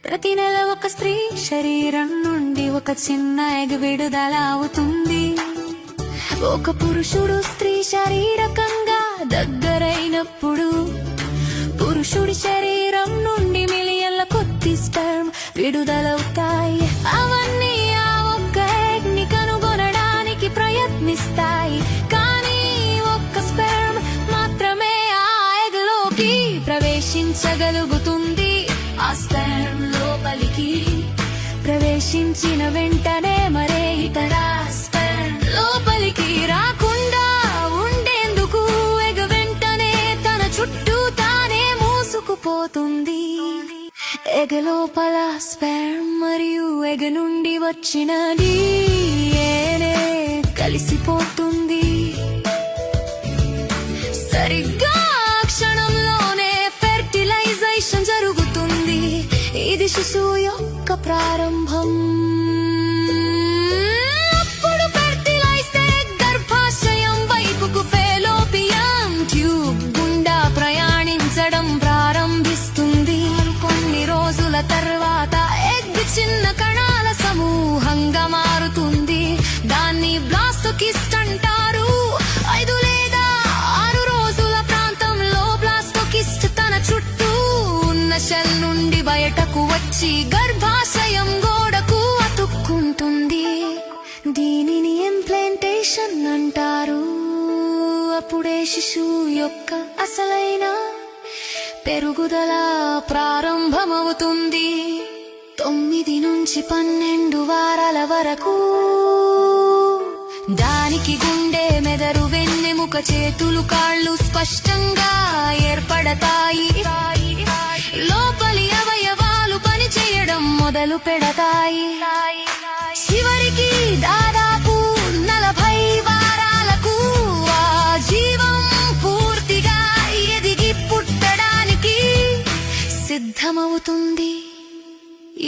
ప్రతి నెల ఒక స్త్రీ శరీరం నుండి ఒక చిన్న ఎగ్ విడుదల అవుతుంది. ఒక పురుషుడు స్త్రీ శారీరకంగా దగ్గరైనప్పుడు పురుషుడి శరీరం నుండి మిలియన్ల కొద్ది స్పెర్మ్ విడుదలవుతాయి. అవన్నీ ఆ ఒక్క ఎగ్ ని కనుగొనడానికి ప్రయత్నిస్తాయి. కానీ ఒక్క స్పెర్మ్ మాత్రమే ఆ ఎగ్ లోకి ప్రవేశించగలుగుతుంది. ఆ స్పెర్మ్ లోపలికి ప్రవేశించిన వెంటనే మరే ఇతర స్పెర్మ్ లోపలికి రాకుండా ఉండేందుకు ఎగ్ వెంటనే తన చుట్టూ తానే మూసుకుపోతుంది. ఎగ్ లోపల స్పెర్మ్ మరియు ఎగ్ నుండి వచ్చిన DNA కలిసిపోతుంది. సరిగ్గా క్షణంలోనే ఫెర్టిలైజేషన్ జరుగుతుంది. ఇది శిశువు యొక్క ప్రారంభం. అప్పుడు ఫెర్టిలైజ్ గర్భాశయం వైపుకు ఫెలోపియన్ ట్యూబ్ గుండా ప్రయాణించడం ప్రారంభిస్తుంది. కొన్ని రోజుల తర్వాత ఎగ్ చిన్న కణాల సమూహంగా మారుతుంది. దాన్ని బ్లాస్టోకిస్ట్ అంటారు. 5 లేదా 6 రోజుల ప్రాంతంలో బ్లాస్టోకిస్ట్ తన చుట్టూ ఉన్న షెల్ నుండి బయటకు వచ్చి గర్భాశయం గోడకు అతుక్కుంటుంది. దీనిని ఇంప్లాంటేషన్ అంటారు. అప్పుడే శిశువు యొక్క అసలైన పెరుగుదల ప్రారంభమవుతుంది. 9 నుంచి 12 వారాల వరకు దానికి గుండె, మెదడు, వెన్నెముక, చేతులు, కాళ్ళు స్పష్టంగా ఏర్పడతాయి. లోపలి అవయవాలు పనిచేయడం మొదలు పెడతాయి. చివరికి దాదాపు 40 వారాలకు ఆ జీవం పూర్తిగా ఎదిగి పుట్టడానికి సిద్ధమవుతుంది.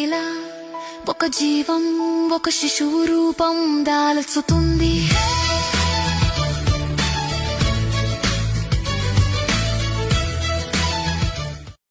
ఇలా ఒక జీవం ఒక శిశువు రూపం దాల్చుతుంది.